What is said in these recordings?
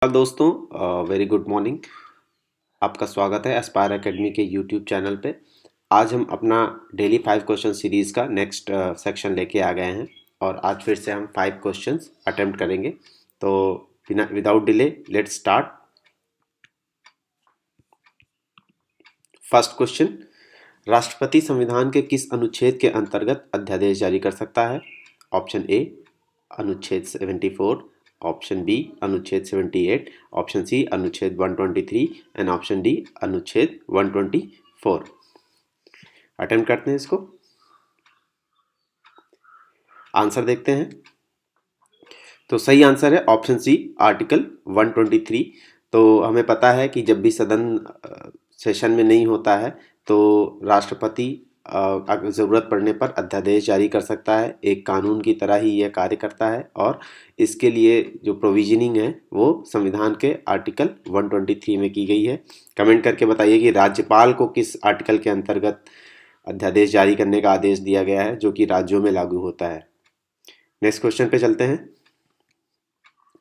दोस्तों, very good morning. आपका स्वागत है एस्पायर एकेडमी के यूट्यूब चैनल पे। आज हम अपना डेली 5 क्वेश्चन सीरीज़ का नेक्स्ट सेक्शन लेके आ गए हैं और आज फिर से हम 5 क्वेश्चंस अटेम्प्ट करेंगे। तो बिना without delay let's start. First question, राष्ट्रपति संविधान के किस अनुच्छेद के अंतर्गत अध्यादेश जारी कर सकता है? ऑप्शन ए अनुच्छेद 74, ऑप्शन बी अनुच्छेद 78, ऑप्शन सी अनुच्छेद 123 एंड ऑप्शन डी अनुच्छेद 124। अटेम्प्ट करते हैं इसको। आंसर देखते हैं। तो सही आंसर है ऑप्शन सी आर्टिकल 123। तो हमें पता है कि जब भी सदन सेशन में नहीं होता है तो राष्ट्रपति अगर ज़रूरत पड़ने पर अध्यादेश जारी कर सकता है। एक कानून की तरह ही यह कार्य करता है और इसके लिए जो प्रोविजनिंग है वो संविधान के आर्टिकल 123 में की गई है। कमेंट करके बताइए कि राज्यपाल को किस आर्टिकल के अंतर्गत अध्यादेश जारी करने का आदेश दिया गया है जो कि राज्यों में लागू होता है। नेक्स्ट क्वेश्चन पे चलते हैं।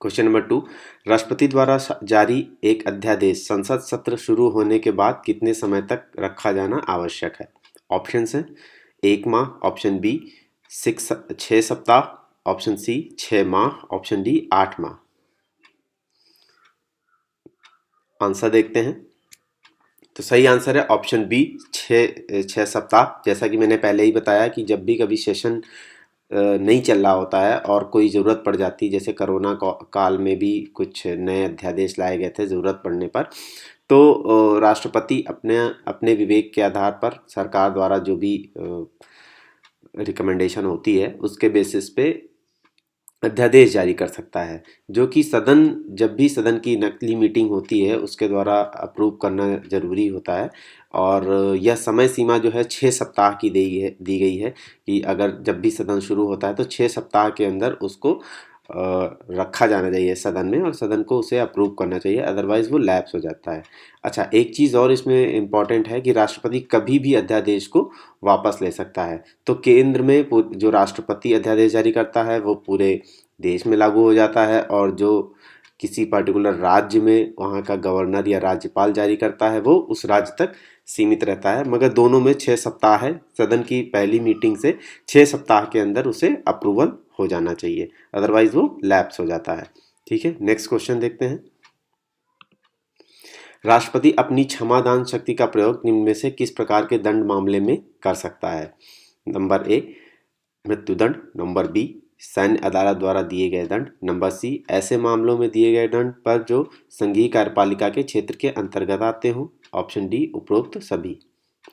क्वेश्चन नंबर 2, राष्ट्रपति द्वारा जारी एक अध्यादेश संसद सत्र शुरू होने के बाद कितने समय तक रखा जाना आवश्यक है? ऑप्शन है 1 माह, ऑप्शन बी 6 सप्ताह, ऑप्शन सी 6 माह, ऑप्शन डी 8 माह। आंसर देखते हैं। तो सही आंसर है ऑप्शन बी 6 सप्ताह। जैसा कि मैंने पहले ही बताया कि जब भी कभी सेशन नहीं चल रहा होता है और कोई ज़रूरत पड़ जाती है, जैसे कोरोना काल में भी कुछ नए अध्यादेश लाए गए थे ज़रूरत पड़ने पर, तो राष्ट्रपति अपने अपने विवेक के आधार पर सरकार द्वारा जो भी रिकमेंडेशन होती है उसके बेसिस पे अध्यादेश जारी कर सकता है, जो कि सदन जब भी सदन की नकली मीटिंग होती है उसके द्वारा अप्रूव करना ज़रूरी होता है। और यह समय सीमा जो है 6 सप्ताह की दी गई है कि अगर जब भी सदन शुरू होता है तो 6 सप्ताह के अंदर उसको रखा जाना चाहिए सदन में और सदन को उसे अप्रूव करना चाहिए, अदरवाइज़ वो लैप्स हो जाता है। अच्छा, एक चीज़ और इसमें इम्पॉर्टेंट है कि राष्ट्रपति कभी भी अध्यादेश को वापस ले सकता है। तो केंद्र में जो राष्ट्रपति अध्यादेश जारी करता है वो पूरे देश में लागू हो जाता है और जो किसी पर्टिकुलर राज्य में वहाँ का गवर्नर या राज्यपाल जारी करता है वो उस राज्य तक सीमित रहता है। मगर दोनों में 6 सप्ताह है, सदन की पहली मीटिंग से 6 सप्ताह के अंदर उसे अप्रूवल हो जाना चाहिए, अदरवाइज वो लैप्स हो जाता है। ठीक है, नेक्स्ट क्वेश्चन देखते हैं। राष्ट्रपति अपनी क्षमादान शक्ति का प्रयोग निम्न में से किस प्रकार के दंड मामले में कर सकता है? नंबर ए मृत्युदंड, नंबर बी सैन्य अदालत द्वारा दिए गए दंड, नंबर सी ऐसे मामलों में दिए गए दंड पर जो संघीय कार्यपालिका के क्षेत्र के अंतर्गत आते हों, ऑप्शन डी उपरोक्त सभी।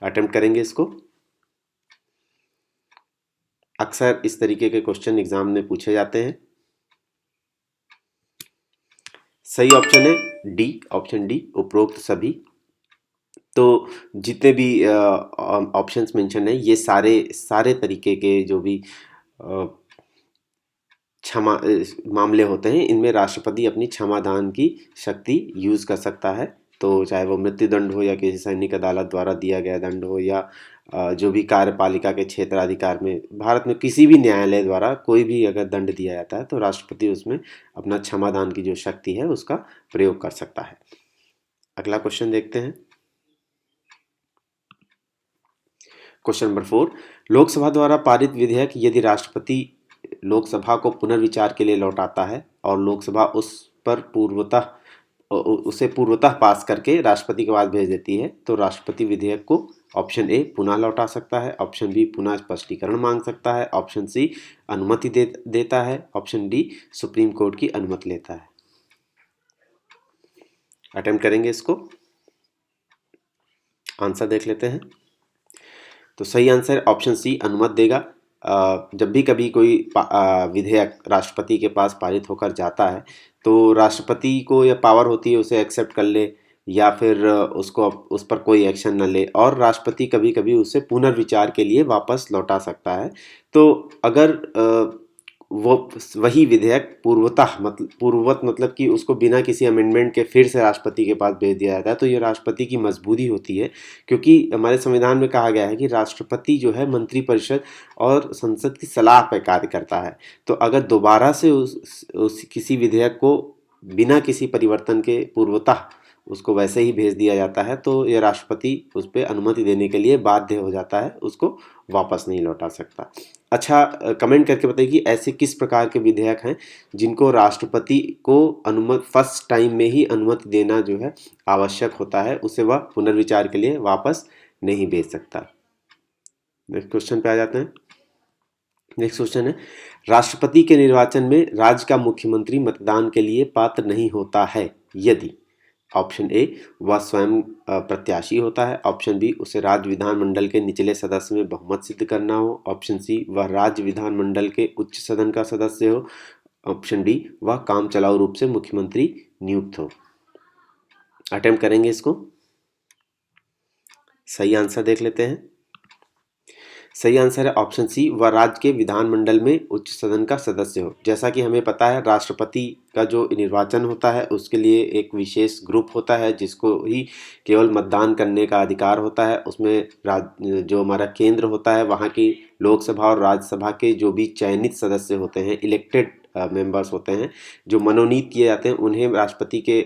अटेम्प्ट करेंगे इसको। अक्सर इस तरीके के क्वेश्चन एग्जाम में पूछे जाते हैं। सही ऑप्शन है डी, ऑप्शन डी उपरोक्त सभी। तो जितने भी ऑप्शंस मेंशन है ये सारे तरीके के जो भी क्षमा मामले होते हैं इनमें राष्ट्रपति अपनी क्षमादान की शक्ति यूज कर सकता है। तो चाहे वो मृत्युदंड हो या किसी सैनिक अदालत द्वारा दिया गया दंड हो या जो भी कार्यपालिका के क्षेत्राधिकार में भारत में किसी भी न्यायालय द्वारा कोई भी अगर दंड दिया जाता है तो राष्ट्रपति उसमें अपना क्षमादान की जो शक्ति है उसका प्रयोग कर सकता है। अगला क्वेश्चन देखते हैं। क्वेश्चन नंबर 4, लोकसभा द्वारा पारित विधेयक यदि राष्ट्रपति लोकसभा को पुनर्विचार के लिए लौटाता है और लोकसभा उसे पूर्वतः पास करके राष्ट्रपति के पास भेज देती है तो राष्ट्रपति विधेयक को ऑप्शन ए पुनः लौटा सकता है, ऑप्शन बी पुनः स्पष्टीकरण मांग सकता है, ऑप्शन सी अनुमति देता है, ऑप्शन डी सुप्रीम कोर्ट की अनुमति लेता है। अटेम्प्ट करेंगे इसको। आंसर देख लेते हैं। तो सही आंसर ऑप्शन सी अनुमति देगा। जब भी कभी कोई विधेयक राष्ट्रपति के पास पारित होकर जाता है तो राष्ट्रपति को यह पावर होती है उसे एक्सेप्ट कर ले या फिर उसको उस पर कोई एक्शन न ले और राष्ट्रपति कभी कभी उसे पुनर्विचार के लिए वापस लौटा सकता है। तो अगर वो वही विधेयक पूर्ववत मतलब कि उसको बिना किसी अमेंडमेंट के फिर से राष्ट्रपति के पास भेज दिया जाता है तो ये राष्ट्रपति की मजबूरी होती है, क्योंकि हमारे संविधान में कहा गया है कि राष्ट्रपति जो है मंत्रिपरिषद और संसद की सलाह पर कार्य करता है। तो अगर दोबारा से उस किसी विधेयक को बिना किसी परिवर्तन के पूर्वतः उसको वैसे ही भेज दिया जाता है, तो यह राष्ट्रपति उस पर अनुमति देने के लिए बाध्य हो जाता है, उसको वापस नहीं लौटा सकता। अच्छा, कमेंट करके बताइए कि ऐसे किस प्रकार के विधेयक हैं जिनको राष्ट्रपति को अनुमति फर्स्ट टाइम में ही अनुमति देना जो है आवश्यक होता है, उसे वह पुनर्विचार के लिए वापस नहीं भेज सकता। नेक्स्ट क्वेश्चन पे आ जाते हैं। नेक्स्ट क्वेश्चन है, राष्ट्रपति के निर्वाचन में राज्य का मुख्यमंत्री मतदान के लिए पात्र नहीं होता है यदि ऑप्शन ए वह स्वयं प्रत्याशी होता है, ऑप्शन बी उसे राज्य विधानमंडल के निचले सदस्य में बहुमत सिद्ध करना हो, ऑप्शन सी वह राज्य विधानमंडल के उच्च सदन का सदस्य हो, ऑप्शन डी वह काम चलाऊ रूप से मुख्यमंत्री नियुक्त हो। अटेम्प्ट करेंगे इसको। सही आंसर देख लेते हैं। सही आंसर है ऑप्शन सी, वह राज्य के विधानमंडल में उच्च सदन का सदस्य हो। जैसा कि हमें पता है, राष्ट्रपति का जो निर्वाचन होता है उसके लिए एक विशेष ग्रुप होता है जिसको ही केवल मतदान करने का अधिकार होता है। उसमें जो हमारा केंद्र होता है वहाँ की लोकसभा और राज्यसभा के जो भी चयनित सदस्य होते हैं, इलेक्टेड मेंबर्स होते हैं, जो मनोनीत किए जाते हैं, उन्हें राष्ट्रपति के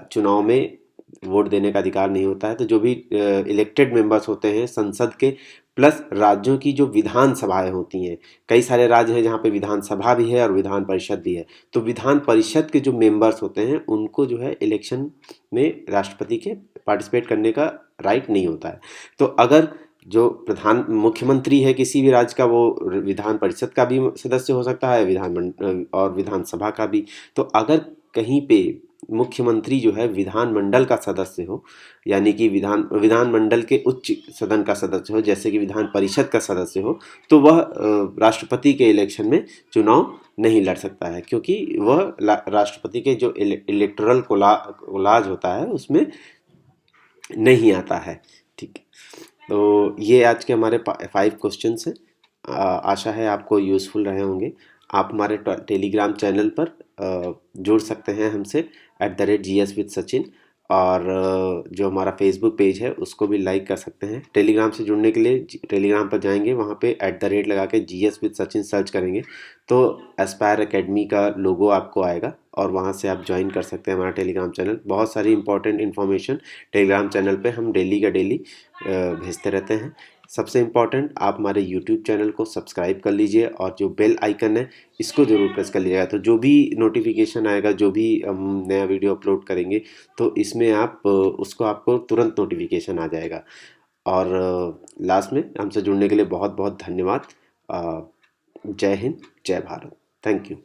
चुनाव में वोट देने का अधिकार नहीं होता है। तो जो भी इलेक्टेड मेंबर्स होते हैं संसद के, प्लस राज्यों की जो विधान सभाएं होती हैं, कई सारे राज्य हैं जहाँ पे विधानसभा भी है और विधान परिषद भी है, तो विधान परिषद के जो मेंबर्स होते हैं उनको जो है इलेक्शन में राष्ट्रपति के पार्टिसिपेट करने का राइट नहीं होता है। तो अगर जो प्रधान मुख्यमंत्री है किसी भी राज्य का, वो विधान परिषद का भी सदस्य हो सकता है, और विधानसभा का भी। तो अगर कहीं पे मुख्यमंत्री जो है विधानमंडल का सदस्य हो, यानी कि विधानमंडल के उच्च सदन का सदस्य हो, जैसे कि विधान परिषद का सदस्य हो, तो वह राष्ट्रपति के इलेक्शन में चुनाव नहीं लड़ सकता है, क्योंकि वह राष्ट्रपति के जो इलेक्टोरल कोलाज होता है उसमें नहीं आता है। ठीक है, तो ये आज के हमारे 5 क्वेश्चंस हैं। आशा है आपको यूज़फुल रहे होंगे। आप हमारे टेलीग्राम चैनल पर जुड़ सकते हैं हमसे @GS with सचिन, और जो हमारा फेसबुक पेज है उसको भी लाइक कर सकते हैं। टेलीग्राम से जुड़ने के लिए टेलीग्राम पर जाएंगे, वहाँ पे @ लगा के GS with सचिन सर्च करेंगे तो एस्पायर एकेडमी का लोगो आपको आएगा, और वहाँ से आप ज्वाइन कर सकते हैं हमारा टेलीग्राम चैनल। बहुत सारी इंपॉर्टेंट इन्फॉर्मेशन टेलीग्राम चैनल पे हम डेली का डेली भेजते रहते हैं। सबसे इम्पॉर्टेंट, आप हमारे यूट्यूब चैनल को सब्सक्राइब कर लीजिए, और जो बेल आइकन है इसको ज़रूर प्रेस कर लीजिएगा, तो जो भी नोटिफिकेशन आएगा, जो भी हम नया वीडियो अपलोड करेंगे, तो इसमें आप उसको आपको तुरंत नोटिफिकेशन आ जाएगा। और लास्ट में हमसे जुड़ने के लिए बहुत बहुत धन्यवाद। जय हिंद, जय भारत, थैंक यू।